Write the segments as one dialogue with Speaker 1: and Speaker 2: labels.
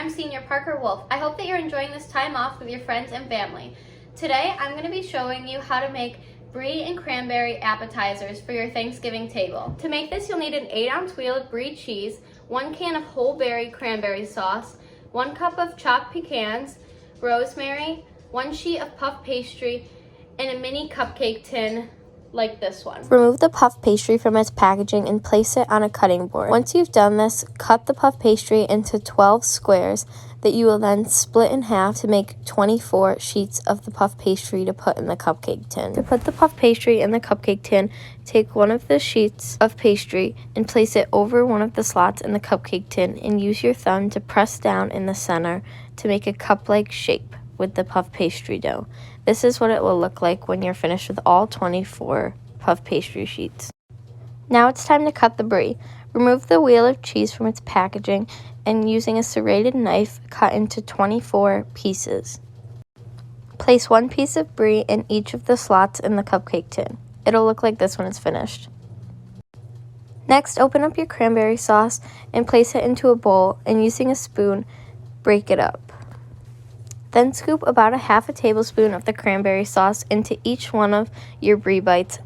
Speaker 1: I'm Senior Parker Wolf. I hope that you're enjoying this time off with your friends and family. Today, I'm going to be showing you how to make brie and cranberry appetizers for your Thanksgiving table. To make this, you'll need an 8-ounce wheel of brie cheese, 1 can of whole berry cranberry sauce, 1 cup of chopped pecans, rosemary, 1 sheet of puff pastry, and a mini cupcake tin like this one.
Speaker 2: Remove the puff pastry from its packaging and place it on a cutting board. Once you've done this, cut the puff pastry into 12 squares that you will then split in half to make 24 sheets of the puff pastry to put in the cupcake tin. To put the puff pastry in the cupcake tin, take one of the sheets of pastry and place it over one of the slots in the cupcake tin and use your thumb to press down in the center to make a cup-like shape with the puff pastry dough. This is what it will look like when you're finished with all 24 puff pastry sheets. Now it's time to cut the brie. Remove the wheel of cheese from its packaging and using a serrated knife, cut into 24 pieces. Place 1 piece of brie in each of the slots in the cupcake tin. It'll look like this when it's finished. Next, open up your cranberry sauce and place it into a bowl and using a spoon, break it up. Then scoop about a half a tablespoon of the cranberry sauce into each one of your brie bites.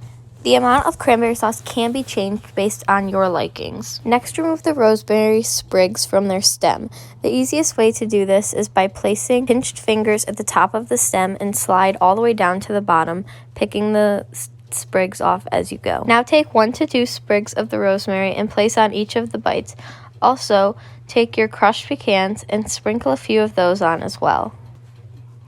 Speaker 2: The amount of cranberry sauce can be changed based on your likings. Next, remove the rosemary sprigs from their stem. The easiest way to do this is by placing pinched fingers at the top of the stem and slide all the way down to the bottom, picking the sprigs off as you go. Now take 1 to 2 sprigs of the rosemary and place on each of the bites. Also, take your crushed pecans and sprinkle a few of those on as well.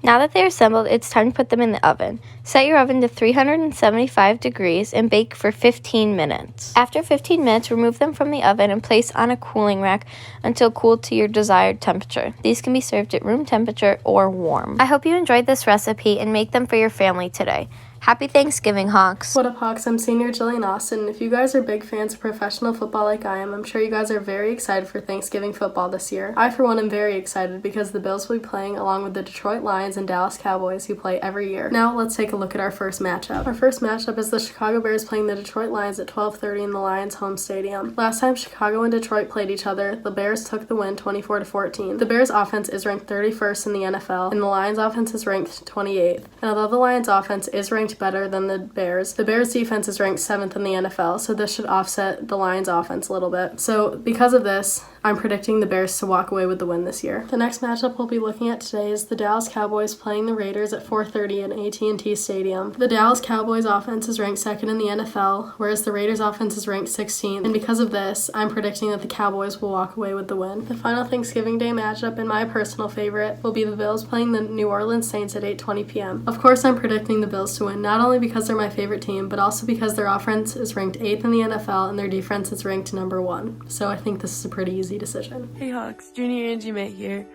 Speaker 2: Now that they are assembled, it's time to put them in the oven. Set your oven to 375 degrees and bake for 15 minutes. After 15 minutes, remove them from the oven and place on a cooling rack until cooled to your desired temperature. These can be served at room temperature or warm. I hope you enjoyed this recipe and make them for your family today. Happy Thanksgiving, Hawks!
Speaker 3: What up, Hawks? I'm Senior Jillian Austin. If you guys are big fans of professional football like I am, I'm sure you guys are very excited for Thanksgiving football this year. I, for one, am very excited because the Bills will be playing along with the Detroit Lions and Dallas Cowboys, who play every year. Now, let's take a look at our first matchup. Our first matchup is the Chicago Bears playing the Detroit Lions at 12:30 in the Lions' home stadium. Last time Chicago and Detroit played each other, the Bears took the win 24-14. The Bears' offense is ranked 31st in the NFL, and the Lions' offense is ranked 28th. And although the Lions' offense is ranked better than the Bears defense is ranked 7th in the NFL, so this should offset the Lions offense a little bit. So because of this, I'm predicting the Bears to walk away with the win this year. The next matchup we'll be looking at today is the Dallas Cowboys playing the Raiders at 4:30 in AT&T Stadium. The Dallas Cowboys offense is ranked 2nd in the NFL, whereas the Raiders offense is ranked 16th, and because of this, I'm predicting that the Cowboys will walk away with the win. The final Thanksgiving Day matchup, and my personal favorite, will be the Bills playing the New Orleans Saints at 8:20 p.m. Of course, I'm predicting the Bills to win, not only because they're my favorite team, but also because their offense is ranked 8th in the NFL and their defense is ranked number 1. So I think this is a pretty easy decision.
Speaker 4: Hey Hawks, Junior Angie May here.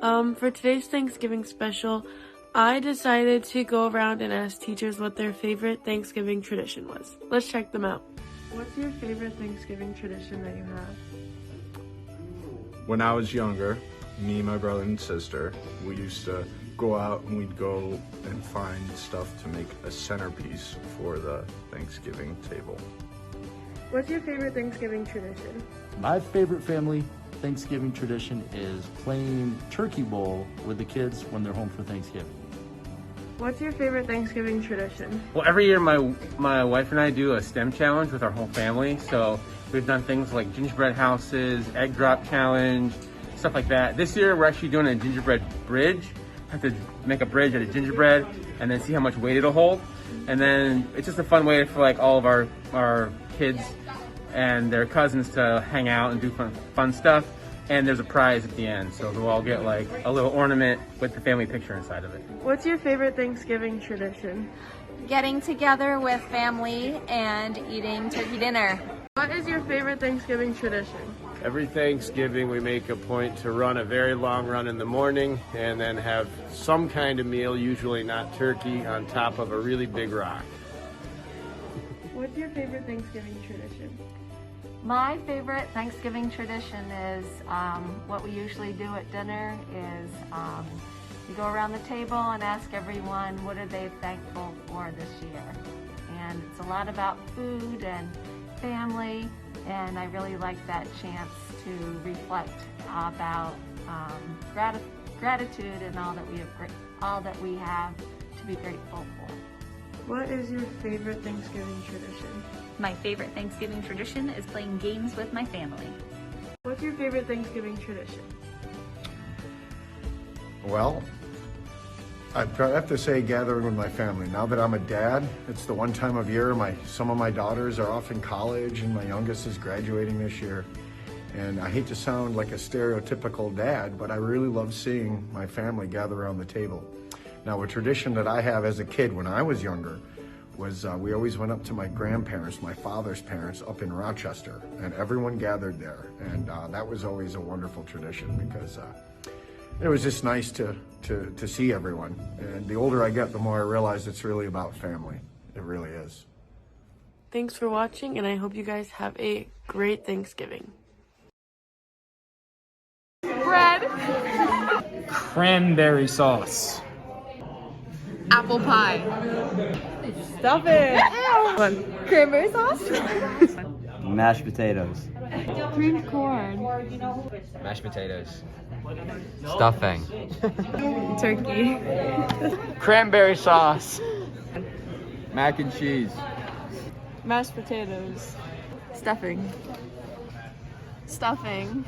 Speaker 4: For today's Thanksgiving special, I decided to go around and ask teachers what their favorite Thanksgiving tradition was. Let's check them out. What's your favorite Thanksgiving tradition that you have?
Speaker 5: When I was younger, me, my brother, and sister, we used to go out and we'd go and find stuff to make a centerpiece for the Thanksgiving table.
Speaker 4: What's your favorite Thanksgiving tradition?
Speaker 6: My favorite family Thanksgiving tradition is playing turkey bowl with the kids when they're home for Thanksgiving.
Speaker 4: What's your favorite Thanksgiving tradition?
Speaker 7: Well, every year my wife and I do a STEM challenge with our whole family. So we've done things like gingerbread houses, egg drop challenge, stuff like that. This year we're actually doing a gingerbread bridge. Have to make a bridge out of gingerbread and then see how much weight it'll hold. And then it's just a fun way for like all of our kids and their cousins to hang out and do fun stuff. And there's a prize at the end, so they'll all get like a little ornament with the family picture inside of it.
Speaker 4: What's your favorite Thanksgiving tradition?
Speaker 8: Getting together with family and eating turkey dinner.
Speaker 4: What is your favorite Thanksgiving tradition?
Speaker 9: Every Thanksgiving we make a point to run a very long run in the morning and then have some kind of meal, usually not turkey, on top of a really big rock.
Speaker 4: What's your favorite Thanksgiving tradition?
Speaker 8: My favorite Thanksgiving tradition is what we usually do at dinner is we go around the table and ask everyone what are they thankful for this year. And it's a lot about food and family, and I really like that chance to reflect about gratitude and all that we have to be grateful for.
Speaker 4: What is your favorite Thanksgiving tradition?
Speaker 10: My favorite Thanksgiving tradition is playing games with my family.
Speaker 4: What's your favorite Thanksgiving tradition?
Speaker 11: Well, I'd probably have to say gathering with my family. Now that I'm a dad, it's the one time of year some of my daughters are off in college and my youngest is graduating this year. And I hate to sound like a stereotypical dad, but I really love seeing my family gather around the table. Now, a tradition that I have as a kid when I was younger was we always went up to my grandparents, my father's parents, up in Rochester, and everyone gathered there. And that was always a wonderful tradition because it was just nice to see everyone. And the older I get, the more I realize it's really about family. It really is.
Speaker 4: Thanks for watching, and I hope you guys have a great Thanksgiving.
Speaker 12: Bread.
Speaker 13: Cranberry sauce.
Speaker 12: Apple pie.
Speaker 4: Stuffing.
Speaker 12: Cranberry sauce.
Speaker 13: Mashed potatoes.
Speaker 12: Creamed corn.
Speaker 13: Mashed potatoes. Stuffing.
Speaker 12: Turkey.
Speaker 13: Cranberry sauce. Mac and cheese.
Speaker 12: Mashed potatoes. Stuffing. Stuffing.